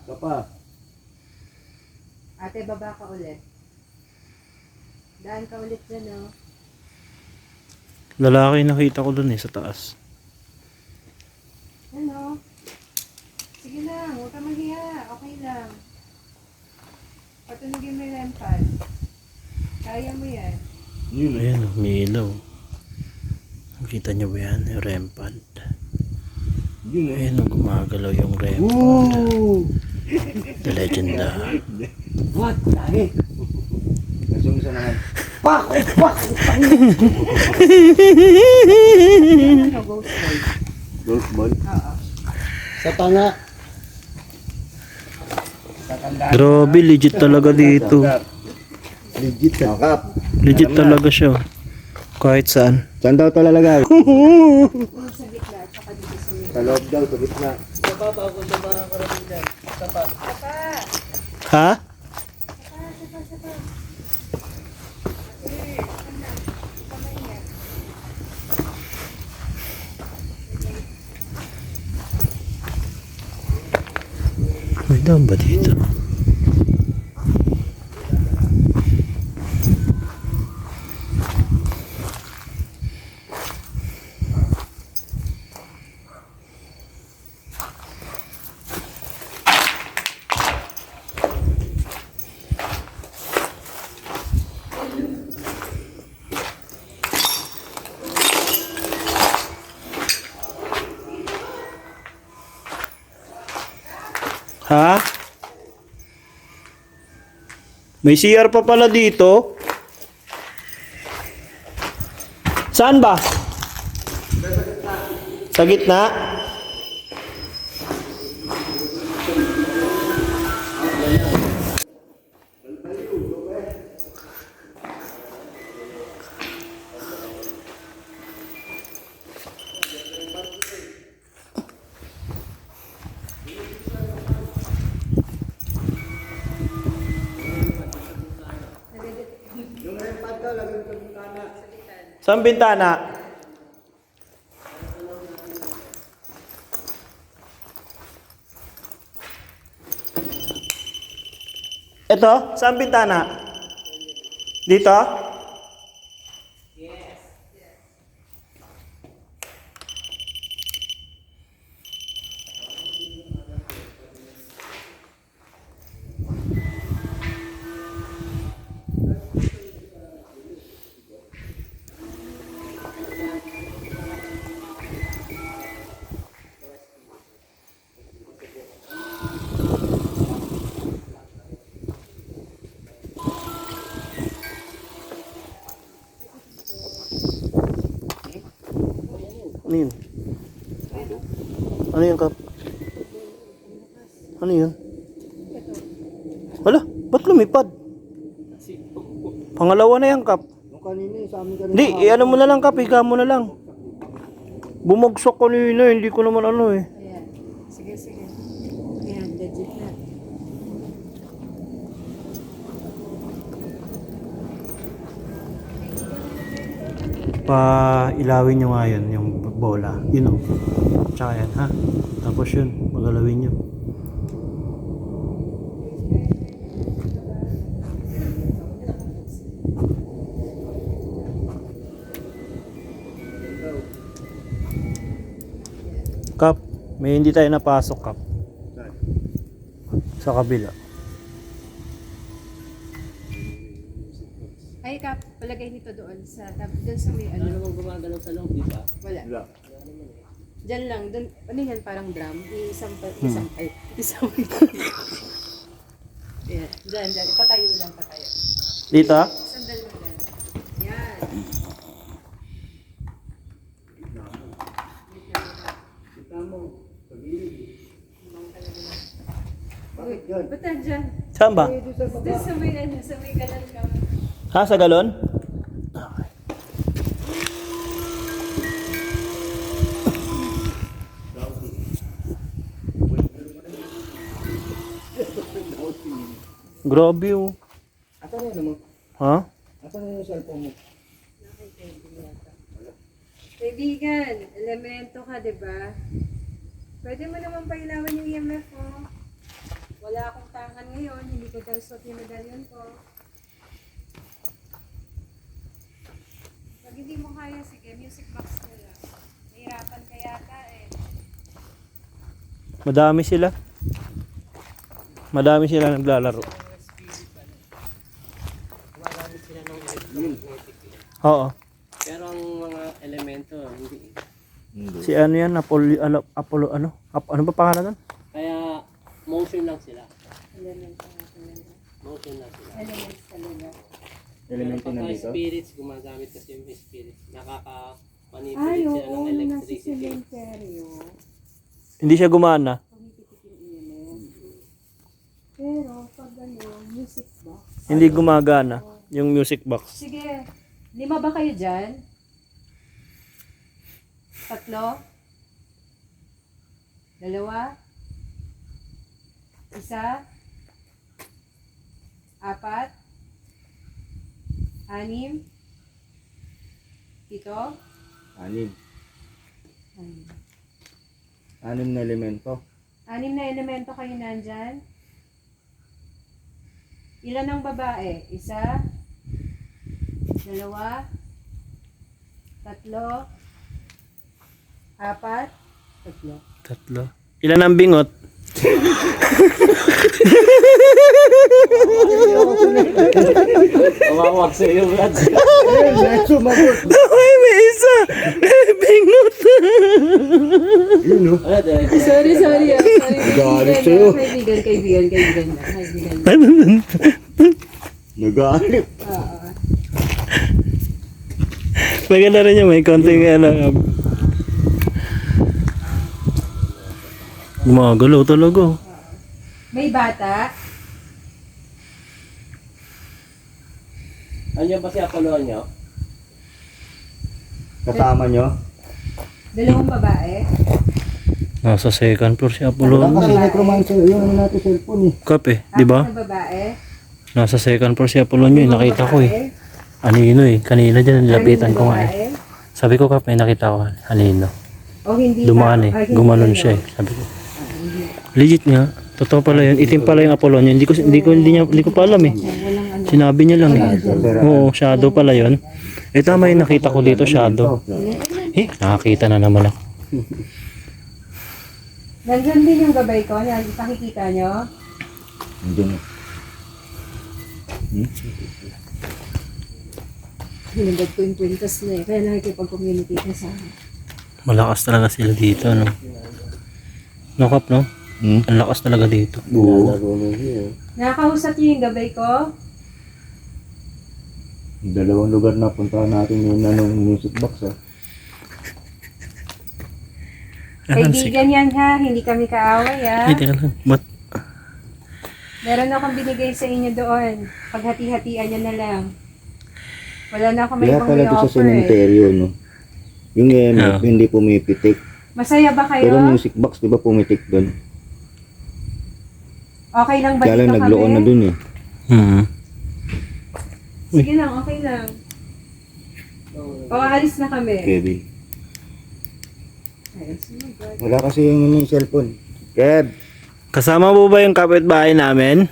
Ka pa. Ate, baba ka ulit. Daan ka ulit dyan, oh. Lalaki nakita ko dun sa taas. Ano? Sige lang, huwag ka mahiya. Okay lang. Patunugin mo yung lempad. Kaya mo yan. Yun eh. Ayan, may ilaw. Nakita nyo ba yan? Yung rempad. Yun eh. Ayan, gumagalaw yung rempad. Woo! The legenda. What? Lagi. Kasong isa naman. Pak! Pak! Yan ano, ghost ball. Ghost ball? Oo. Sa tanga. Sa tanda. Grabe, legit talaga dito. Legit sa kap. Legit talaga siya. Kahit saan. Saan daw ito lalagay? Yung sa gitna, tsaka dito sa iyo. Sa loob daw, sa gitna. Sapa! Ha? Sapa! Eh, ano? Kamay niya. May daan ba dito? Ha? May CR pa pala dito. Saan ba? Sa gitna? Saan bintana? Ito? Saan bintana? Dito? Ano yun? Ano yun, Kap? Ano yun? Wala, ba't lumipad? Pangalawa na yan, Kap. Yung kanina, sa amin kanina. Hindi, ano mo na lang, Kap, higa mo na lang. Bumagsak kanina, hindi ko naman ano eh. Ayan. Sige. Ayan, legit na. Pa-ilawin nyo nga yun, yung bola. Yun o. Tsaka yan, ha? Tapos yun, magalawin nyo. Kap, may hindi tayo napasok, Kap. Sa kabila. Ay, Kap, palagay nito doon sa may ano. Ano namang gumagalaw sa loob, di ba? Wala. Wala. Diyan lang, doon, ano yan, parang drum. Isang. Ayan, dyan. Patayo lang. Dito? Sandal mo lang. Yan. Bakit yun? Ba't nandyan? Saan ba? Doon sa may kanan ka. Ha, sa galon? Grabe oh. Asan na mo? Ha? Asan na yung cellphone mo? Kaibigan, elemento ka, di ba? Pwede mo naman pailawan yung EMF mo. Ngayon, hindi ko daw suot yung medallion ko. Pag hindi mo kaya, sige, music box na lang. Nahirapan ka yata eh. Madami sila. Madami sila naglalaro. Gumagamit sila ng electromagnetic. Oo. Pero ang mga elemento, hindi. Si ano yan? Apollo ano ba pangalan nun? Kaya motion lang sila. Elemento natin lang. Motion lang sila. Elements talaga. Elemento Pero na pagka dito. spirits, gumagamit kasi yung spirits. Ay, Nakaka-manipulate sila oo, ng nasa electricity. cementerio. Hindi siya gumana. Pumipitikin element. Pero, pag ano, music box. Hindi gumagana yung music box. Sige, 5 ba kayo dyan? 3? 2? 1? 4? 6? 7? 7? Anim. 6 Na elemento. 6 na elemento kayo nandyan? Ilan ang babae? 1? 2? 3? 4? 3? Tatlo. Ilan ang bingot? Umawag sa iyo, Brad. Ayun, sumagot. Ay, may isa! Bingot! Yun no. Wala, direct. Sorry. Sorry. Galit sa'yo. Kaibigan na. Nag-aalip. Oo. Maganda rin yung may konting ano. Gumagalaw talaga. May bata? Ano ba si Apollo nyo? Kasama nyo. 2 babae? Nasa second floor si Wala Apollo. kasi necromancer. Yung ano natin cellphone eh. Kape, di ba? 4 na babae? Nasa second floor si Apollo nyo. Nakita ko eh. Anino eh. Kanina dyan, nilapitan ko nga eh. Sabi ko kape, nakita ko. Anino. O hindi Dumaan eh. Gumanon siya eh. Sabi ko. Legit nga. Totoo pala yun. Itim pala yung Apollo nyo. Hindi ko pa alam eh. Sinabi niya lang eh. Oo, shadow pala yun. Eh tama yung nakita ko dito, shadow. Eh, nakakita na naman ako. Nandyan din yung gabay ko. Pakikita nyo? Andun. Hinagad ko yung kwintas na eh. Kaya nakikipag-communicate na sa akin. Malakas talaga sila dito, no? No, Kap, no? Ang lakas talaga dito. Oo. Nakakausap niyo yung gabay ko? Dalawang lugar na puntahan natin yung music box ah. Kaibigan yan ha. Hindi kami kaaway ha. Ay, teka lang. Ba't? Meron akong binigay sa inyo doon. Paghati-hatian nyo na lang. Wala na akong may Kaya ibang pala doon sa i-offer eh. cementerio no. Yung EMF Ah. hindi pumipitik. Masaya ba kayo? Pero music box di ba pumitik doon? Okay lang ba Kaya lang dito nagloon na kami? doon eh. Sige lang, okay lang. O, alis na kami. Kevin. Ayos, oh my God. Wala kasi yung cellphone. Kev. Kasama mo ba yung kapitbahay namin?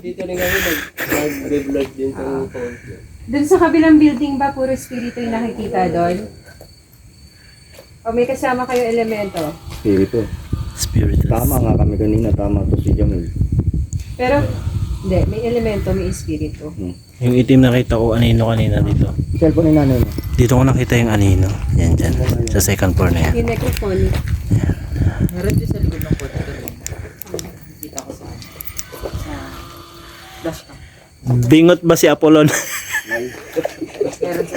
Dito rin kami nag-vlog din sa phone. Doon sa kabilang building ba, puro espiritu yung nakikita doon? O may kasama kayo elemento? Spirito. Spiritus. Tama nga kami kanina. Tama to si Jamil. Pero, hindi, may elemento, may espiritu. Yung itim nakita ko anino kanina dito. Cellphone ni nanay mo. Dito ko nakita yung anino. Yan dyan. Sa second floor na yan. Yung microphone. Meron din sa likod ng kwarto doon. Kita ko sa dashcam. Bingot ba si Apollon? Meron sa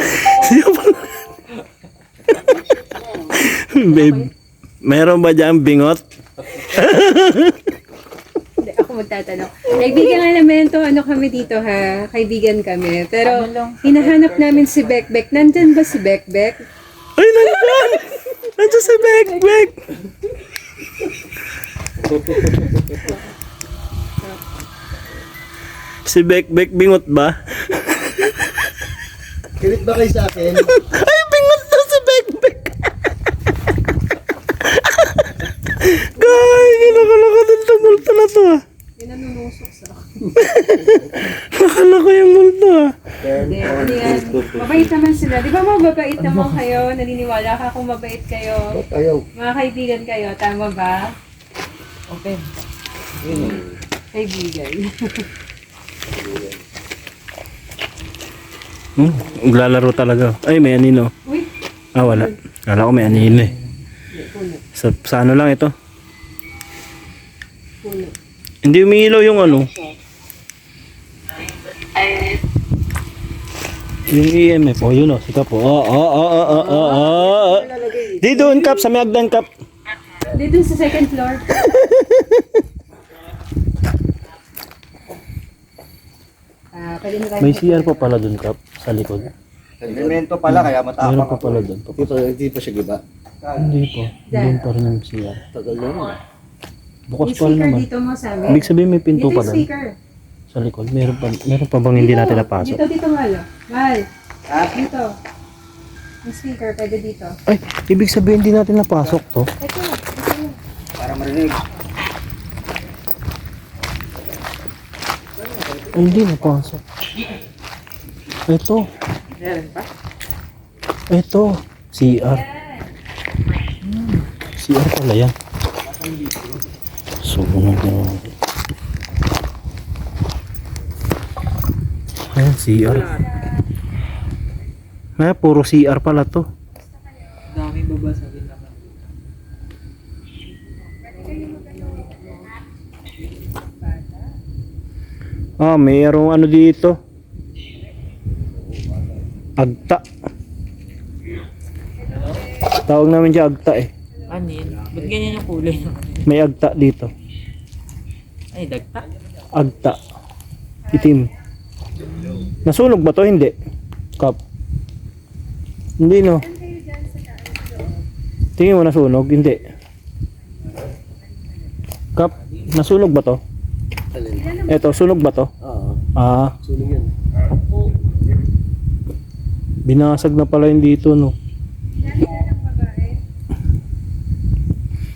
Babe, meron ba dyan bingot? Hindi, ako magtatanong. Kaibigan elemento, ano kami dito ha? Kaibigan kami. Pero, hinahanap namin si Bekbek. Nandyan ba si Bekbek? Ay, nandyan! Nandyan si Bekbek! Si Bekbek bingot ba? Kilit ba kayo sa akin? Ay, bingot na si Bekbek! Nakala ko yung multo ah. Hindi, ano yan. Mabait naman sila. Di ba mababait naman kayo? Naniniwala ka kung mabait kayo. Ayaw. Mga kaibigan kayo, tama ba? Open. Kaibigan. Maglalaro talaga. Ay, may anino. Uy, Ah, wala. Kala ko may anino eh. Sa ano lang ito? Hindi umiilaw yung ano. Yung EMF. Oh, yun oh. Sika po. Di doon, Kap. Sa may agdan, Kap. dito sa second floor. Pwede na tayo. May CR pa pala doon, Kap. Sa likod. Elemento pala, kaya Meron matapang. pa pala doon. Hindi pa siya giba. Hindi pa. Doon pa rin yung CR. Tagal na rin. Bukas May pa rin speaker naman. dito mo sabi. Ibig sabihin may pinto Dito pa yung doon. speaker. Sa likod. Meron pa bang hindi natin napasok? Dito Malo. Mal. Dito. Yung speaker, pwede dito. Ay, ibig sabihin hindi natin napasok to. Ito. Para marinig. Ay, hindi napasok. Ito. Meron pa? Ito. CR. CR pala yan. Sumunod na. Ayan, CR. Ay, puro CR pala to. Daming babasagin naman. Ah, mayroong ano dito. Agta. Tawag namin siya agta eh. Anin? Ba't ganyan yung kulay ng ano? May agta dito. Ay, dagta. Agta. Itim. Nasunog ba to? Hindi. Kap. Hindi no. Tingin mo nasunog? Hindi. Kap, nasunog ba to? Eto, sunog ba to? Oo. Ah, Sunog yan. binasag na pala yung dito no.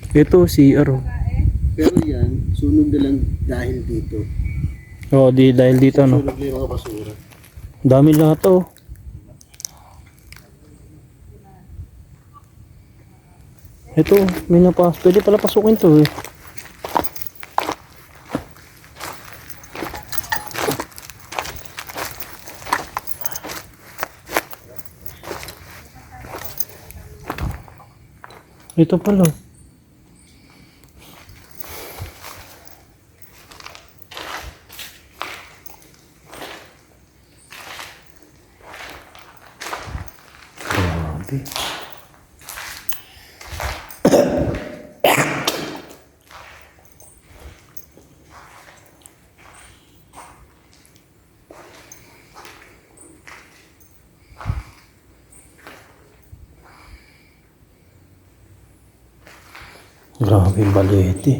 Ito, CR. Pero yan, sunog na lang dahil dito. Oh, dahil dito no. Sunog na yung mga basura. Dami lahat to. Ito, may napas. Pwede pala pasukin to eh. Ito pala. Grabe. Grabe yung balete.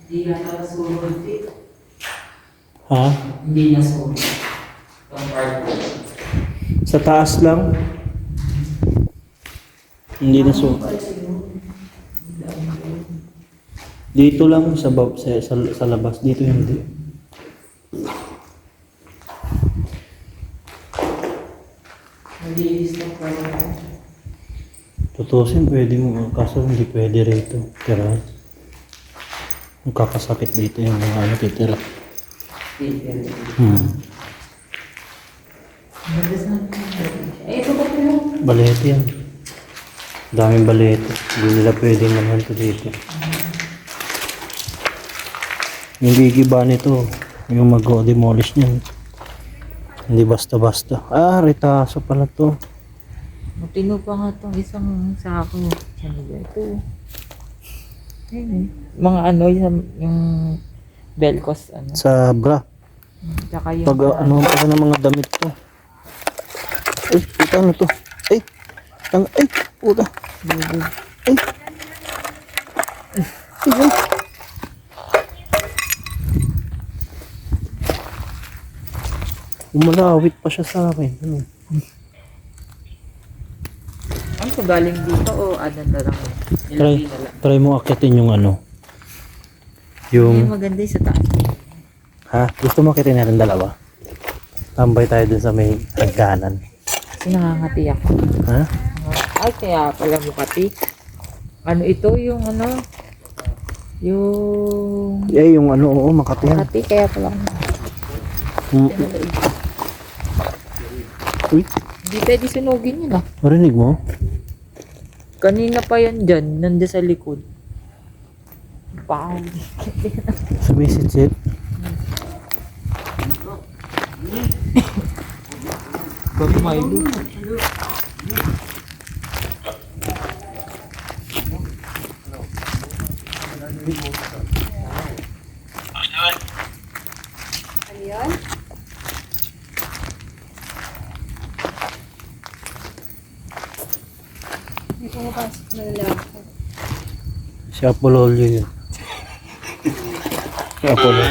Hindi na pala sumunod dito. Ha? Hindi na sumunod. Itong part ko. Sa taas lang? Hindi na so. Dito lang sa labas. Dito hindi. Malinis na pala. Tutusin pwede mo. Kaso hindi pwede rito. Tira. Magkakasakit dito yung mga ano titira. Eh, ito ba kayo? Balete yan. Daming balete. Hindi nila pwedeng naman ito dito. Yung gigiba nito, yung mag-demolish niyan. Hindi basta-basta. Ah, retaso pala to. Matino pa nga itong isang sako. Ano ba ito? Ayun. Mga ano, yung Belcos, ano. Sa bra. Tsaka yung... Pag ano pa ng mga damit to. Ay, puta ano to? Ay, ay, puta. Ay. Ay. Umalawit pa siya sa akin. Ano? siya galing dito o ano na lang? Try, Ilagay na lang. try mo akitin yung ano. Hindi Yung, maganda yung sa taas. ha? Gusto mo akitin natin dalawa? Tambay tayo dun sa may hagganan. Kasi nangangati ako. Ha? Ay, kaya pala mukati. Ano ito yung ano? Yung... Eh, yung ano, oo, makati yan. Mukati, kaya pala. Mm. Uy, Hindi pwede sunugin yun ah. marinig mo? Kanina pa yan dyan, nanda sa likod. Wow. Sumisitsit. Bago Milo. Ano yun? Hindi pumapasok na lalaki. Si Apololio yun. Si Apollo.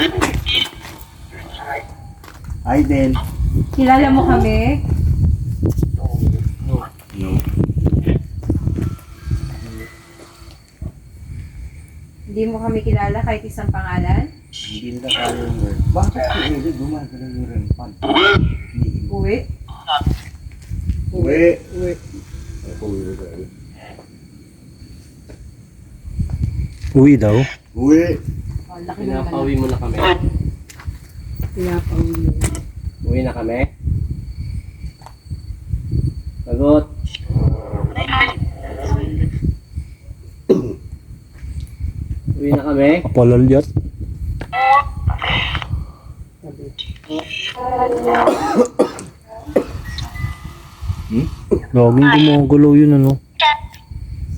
Ay, din. Kilala mo kami? No. Hindi mo kami kilala kahit isang pangalan? Hindi nila kaya yung word. Bakit si Eli gumagano yung rempan? Uwi? Uwi. Uwi. Uwi daw. Uwi. Oh, laki naman. Pinapauwi mo na kami. Pinapauwi mo. Uwi na kami. Sagot. Uwi na kami. Apololio. Laging gumugulo yun ano.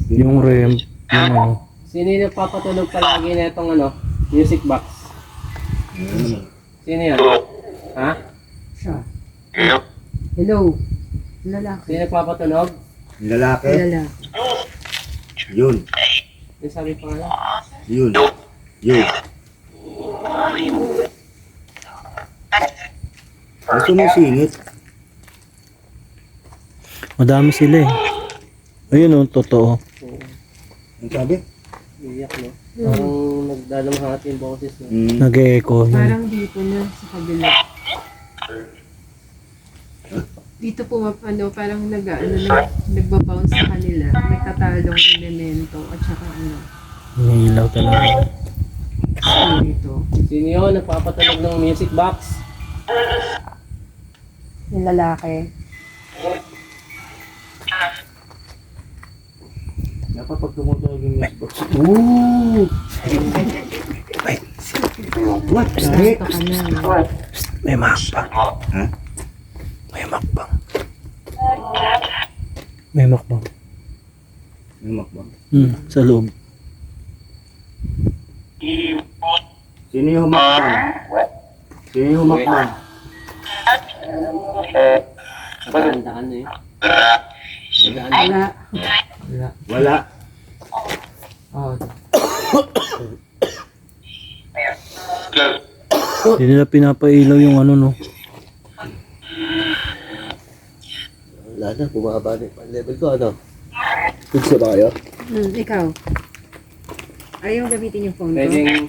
Yung rem. Yung ano. Sino yung nagpapatunog palagi na itong ano, music box? Sino yan? Ha? Siya. Hello. Lalaki. Sino nagpapatunog? Lalaki. Kilala. Yun. Yung sabi pa nga. Yun. Yun. Gusto mo singit? Madami sila eh. Ayun oh, totoo. Ang sabi? Iyak no? Parang nagdalamhati yung boses no? Nag-e-echo yun. Parang dito na sa kabila. Dito po ano, parang nagbabounce sa kanila. May katalong elemento at saka ano, Nilaw talaga. spirito. Sino yun nagpapatunog ng music box? Yung lalaki. Dapat pag tumutunog yung music box. Ooh! Ay! What? Sabi? Basta ka na. May makbang. Ha? May makbang. May makbang. May makbang. Sa loob. Sino yung humakbang? Sino yung humakbang? Nakandaan eh. Wala. Wala. Oh, Hindi nila pinapailaw yung ano no. Wala na, bumaba na yung level ko, ano? Gusto ba kayo? Ikaw. Ayaw gamitin yung phone ko. Pwedeng